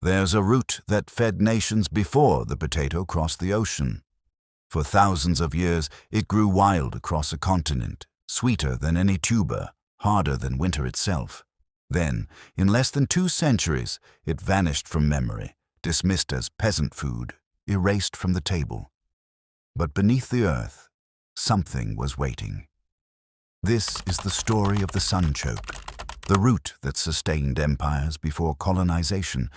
There's a root that fed nations before the potato crossed the ocean. For thousands of years, it grew wild across a continent, sweeter than any tuber, harder than winter itself. Then, in less than 2 centuries, it vanished from memory, dismissed as peasant food, erased from the table. But beneath the earth, something was waiting. This is the story of the sunchoke, the root that sustained empires before colonization,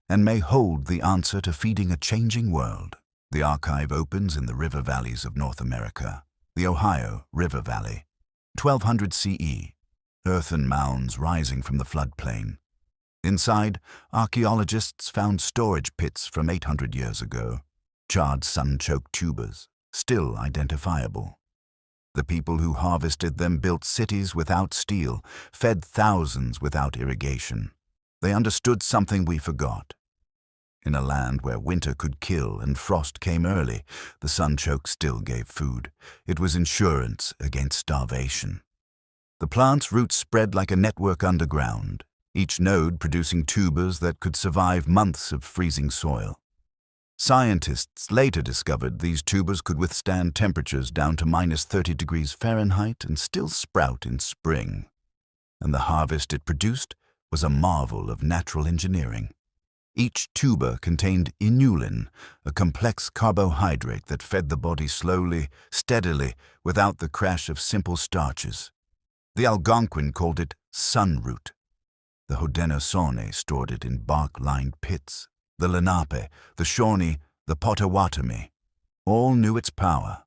and may hold the answer to feeding a changing world. The archive opens in the river valleys of North America, the Ohio River Valley, 1200 CE, earthen mounds rising from the floodplain. Inside, archaeologists found storage pits from 800 years ago, charred sunchoke tubers, still identifiable. The people who harvested them built cities without steel, fed thousands without irrigation. They understood something we forgot. In a land where winter could kill and frost came early, the sunchoke still gave food. It was insurance against starvation. The plant's roots spread like a network underground, each node producing tubers that could survive months of freezing soil. Scientists later discovered these tubers could withstand temperatures down to -30 degrees Fahrenheit and still sprout in spring. And the harvest it produced was a marvel of natural engineering. Each tuber contained inulin, a complex carbohydrate that fed the body slowly, steadily, without the crash of simple starches. The Algonquin called it sunroot. The Haudenosaunee stored it in bark-lined pits. The Lenape, the Shawnee, the Potawatomi, all knew its power.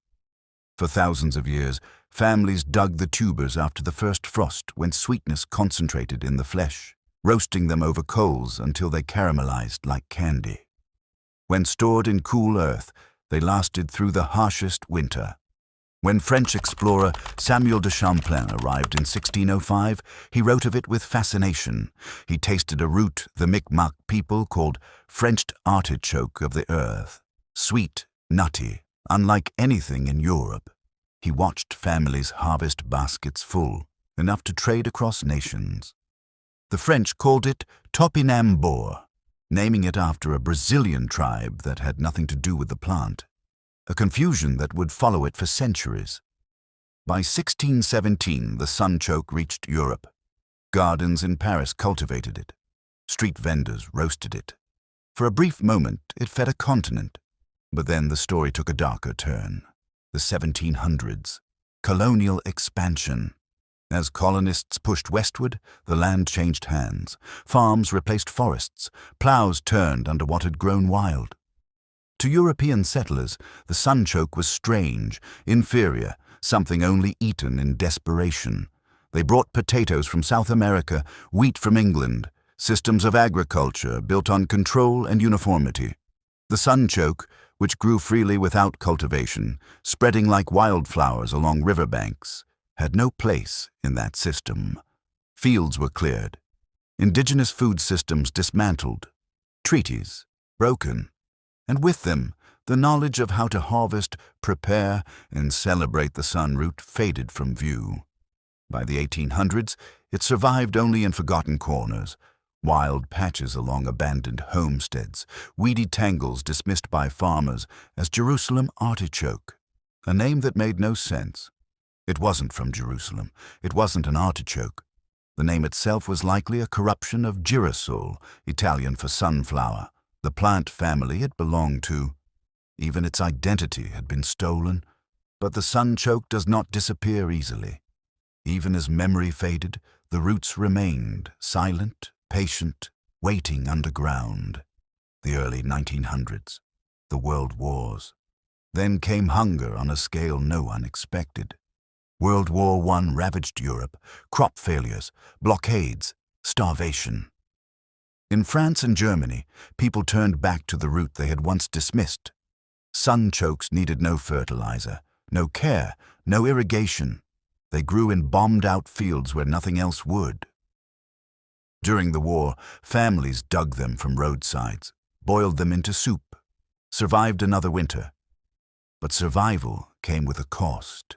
For thousands of years, families dug the tubers after the first frost when sweetness concentrated in the flesh, roasting them over coals until they caramelized like candy. When stored in cool earth, they lasted through the harshest winter. When French explorer Samuel de Champlain arrived in 1605, he wrote of it with fascination. He tasted a root the Mi'kmaq people called French artichoke of the earth, sweet, nutty, unlike anything in Europe. He watched families harvest baskets full, enough to trade across nations. The French called it topinambour, naming it after a Brazilian tribe that had nothing to do with the plant, a confusion that would follow it for centuries. By 1617, the sunchoke reached Europe. Gardens in Paris cultivated it. Street vendors roasted it. For a brief moment, it fed a continent. But then the story took a darker turn. The 1700s. Colonial expansion. As colonists pushed westward, the land changed hands. Farms replaced forests. Plows turned under what had grown wild. To European settlers, the sunchoke was strange, inferior, something only eaten in desperation. They brought potatoes from South America, wheat from England, systems of agriculture built on control and uniformity. The sunchoke, which grew freely without cultivation, spreading like wildflowers along riverbanks, had no place in that system. Fields were cleared, indigenous food systems dismantled, treaties broken, and with them, the knowledge of how to harvest, prepare, and celebrate the sunroot faded from view. By the 1800s, it survived only in forgotten corners, wild patches along abandoned homesteads, weedy tangles dismissed by farmers as Jerusalem artichoke, a name that made no sense. It wasn't from Jerusalem. It wasn't an artichoke. The name itself was likely a corruption of girasol, Italian for sunflower, the plant family it belonged to. Even its identity had been stolen. But the sunchoke does not disappear easily. Even as memory faded, the roots remained, silent, patient, waiting underground. The early 1900s, the world wars. Then came hunger on a scale no one expected. World War I ravaged Europe, crop failures, blockades, starvation. In France and Germany, people turned back to the root they had once dismissed. Sunchokes needed no fertilizer, no care, no irrigation. They grew in bombed-out fields where nothing else would. During the war, families dug them from roadsides, boiled them into soup, survived another winter. But survival came with a cost.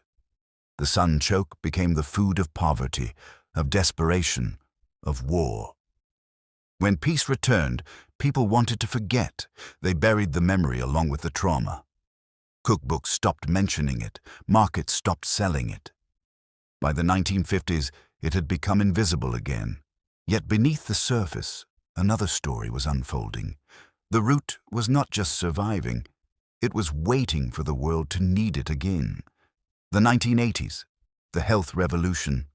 The sunchoke became the food of poverty, of desperation, of war. When peace returned, people wanted to forget. They buried the memory along with the trauma. Cookbooks stopped mentioning it, markets stopped selling it. By the 1950s, it had become invisible again. Yet beneath the surface, another story was unfolding. The root was not just surviving, it was waiting for the world to need it again. The 1980s, the health revolution.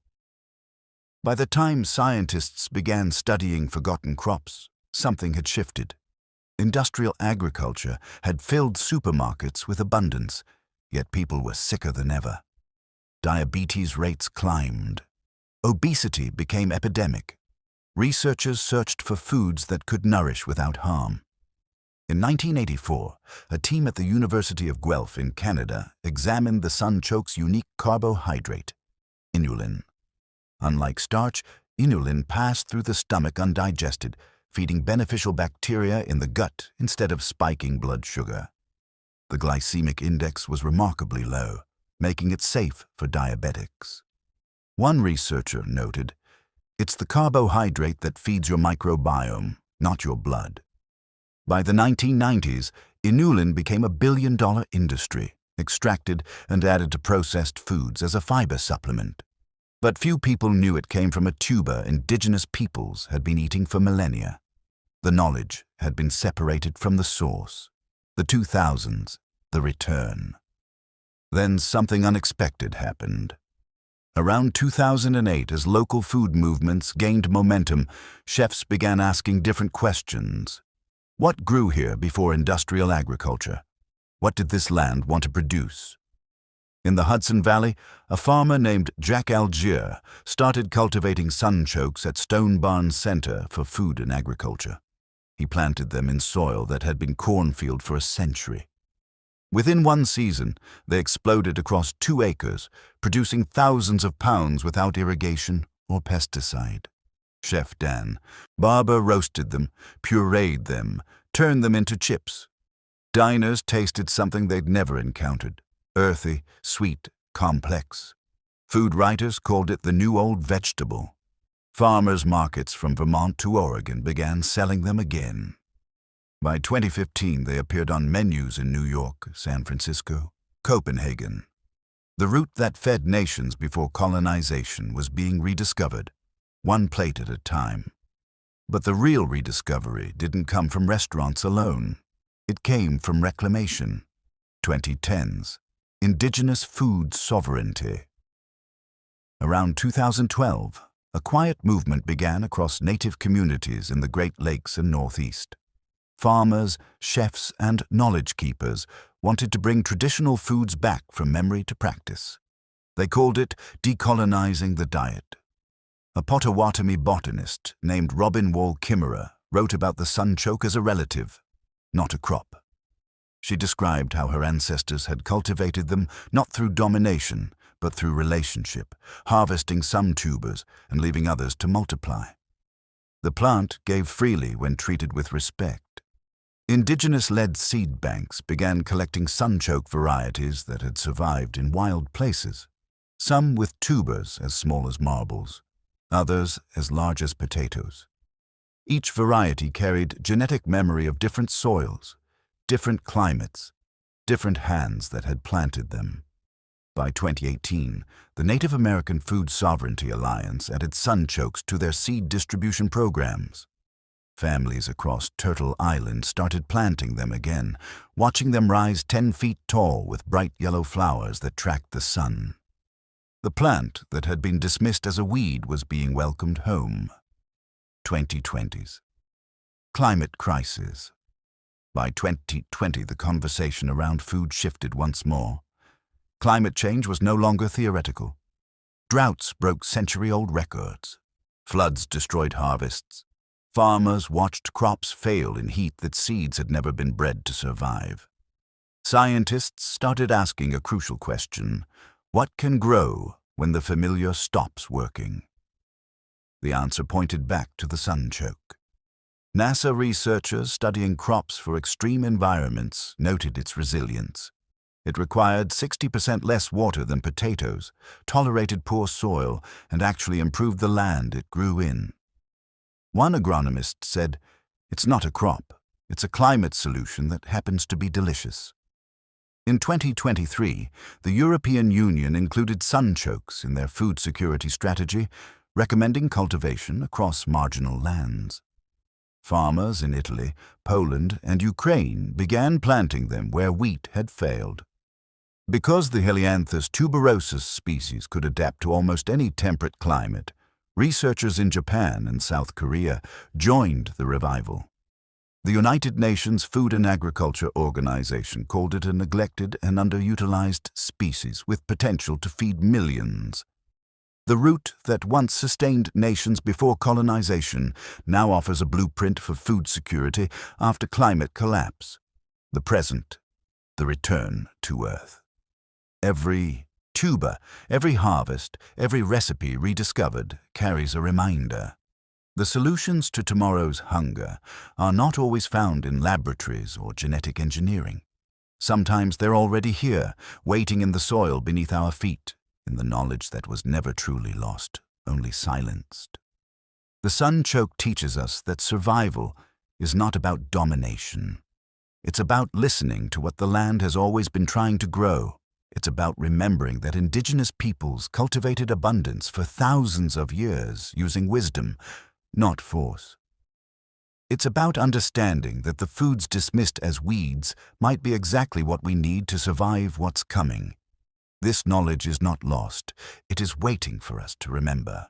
By the time scientists began studying forgotten crops, something had shifted. Industrial agriculture had filled supermarkets with abundance, yet people were sicker than ever. Diabetes rates climbed. Obesity became epidemic. Researchers searched for foods that could nourish without harm. In 1984, a team at the University of Guelph in Canada examined the Sunchoke's unique carbohydrate, inulin. Unlike starch, inulin passed through the stomach undigested, feeding beneficial bacteria in the gut instead of spiking blood sugar. The glycemic index was remarkably low, making it safe for diabetics. One researcher noted, "It's the carbohydrate that feeds your microbiome, not your blood." By the 1990s, inulin became a billion-dollar industry, extracted and added to processed foods as a fiber supplement. But few people knew it came from a tuber indigenous peoples had been eating for millennia. The knowledge had been separated from the source. The 2000s, the return. Then something unexpected happened. Around 2008, as local food movements gained momentum, chefs began asking different questions. What grew here before industrial agriculture? What did this land want to produce? In the Hudson Valley, a farmer named Jack Algier started cultivating sunchokes at Stone Barn Center for food and agriculture. He planted them in soil that had been cornfield for a century. Within one season, they exploded across 2 acres, producing thousands of pounds without irrigation or pesticide. Chef Dan Barber roasted them, pureed them, turned them into chips. Diners tasted something they'd never encountered. Earthy, sweet, complex. Food writers called it the new old vegetable. Farmers' markets from Vermont to Oregon began selling them again. By 2015, they appeared on menus in New York, San Francisco, Copenhagen. The root that fed nations before colonization was being rediscovered, one plate at a time. But the real rediscovery didn't come from restaurants alone. It came from reclamation. 2010s. Indigenous food sovereignty. Around 2012, a quiet movement began across native communities in the Great Lakes and Northeast. Farmers, chefs, and knowledge keepers wanted to bring traditional foods back from memory to practice. They called it decolonizing the diet. A Potawatomi botanist named Robin Wall Kimmerer wrote about the sunchoke as a relative, not a crop. She described how her ancestors had cultivated them not through domination, but through relationship, harvesting some tubers and leaving others to multiply. The plant gave freely when treated with respect. Indigenous-led seed banks began collecting sunchoke varieties that had survived in wild places, some with tubers as small as marbles, others as large as potatoes. Each variety carried genetic memory of different soils, different climates, different hands that had planted them. By 2018, the Native American Food Sovereignty Alliance added sunchokes to their seed distribution programs. Families across Turtle Island started planting them again, watching them rise 10 feet tall with bright yellow flowers that tracked the sun. The plant that had been dismissed as a weed was being welcomed home. 2020s. Climate crisis. By 2020, the conversation around food shifted once more. Climate change was no longer theoretical. Droughts broke century-old records. Floods destroyed harvests. Farmers watched crops fail in heat that seeds had never been bred to survive. Scientists started asking a crucial question: what can grow when the familiar stops working? The answer pointed back to the sunchoke. NASA researchers studying crops for extreme environments noted its resilience. It required 60% less water than potatoes, tolerated poor soil, and actually improved the land it grew in. One agronomist said, "It's not a crop, it's a climate solution that happens to be delicious." In 2023, the European Union included sunchokes in their food security strategy, recommending cultivation across marginal lands. Farmers in Italy, Poland, and Ukraine began planting them where wheat had failed. Because the Helianthus tuberosus species could adapt to almost any temperate climate, researchers in Japan and South Korea joined the revival. The United Nations Food and Agriculture Organization called it a neglected and underutilized species with potential to feed millions. The root that once sustained nations before colonization now offers a blueprint for food security after climate collapse. The present, the return to Earth. Every tuber, every harvest, every recipe rediscovered carries a reminder. The solutions to tomorrow's hunger are not always found in laboratories or genetic engineering. Sometimes they're already here, waiting in the soil beneath our feet, in the knowledge that was never truly lost, only silenced. The Sunchoke teaches us that survival is not about domination. It's about listening to what the land has always been trying to grow. It's about remembering that indigenous peoples cultivated abundance for thousands of years using wisdom, not force. It's about understanding that the foods dismissed as weeds might be exactly what we need to survive what's coming. This knowledge is not lost. It is waiting for us to remember.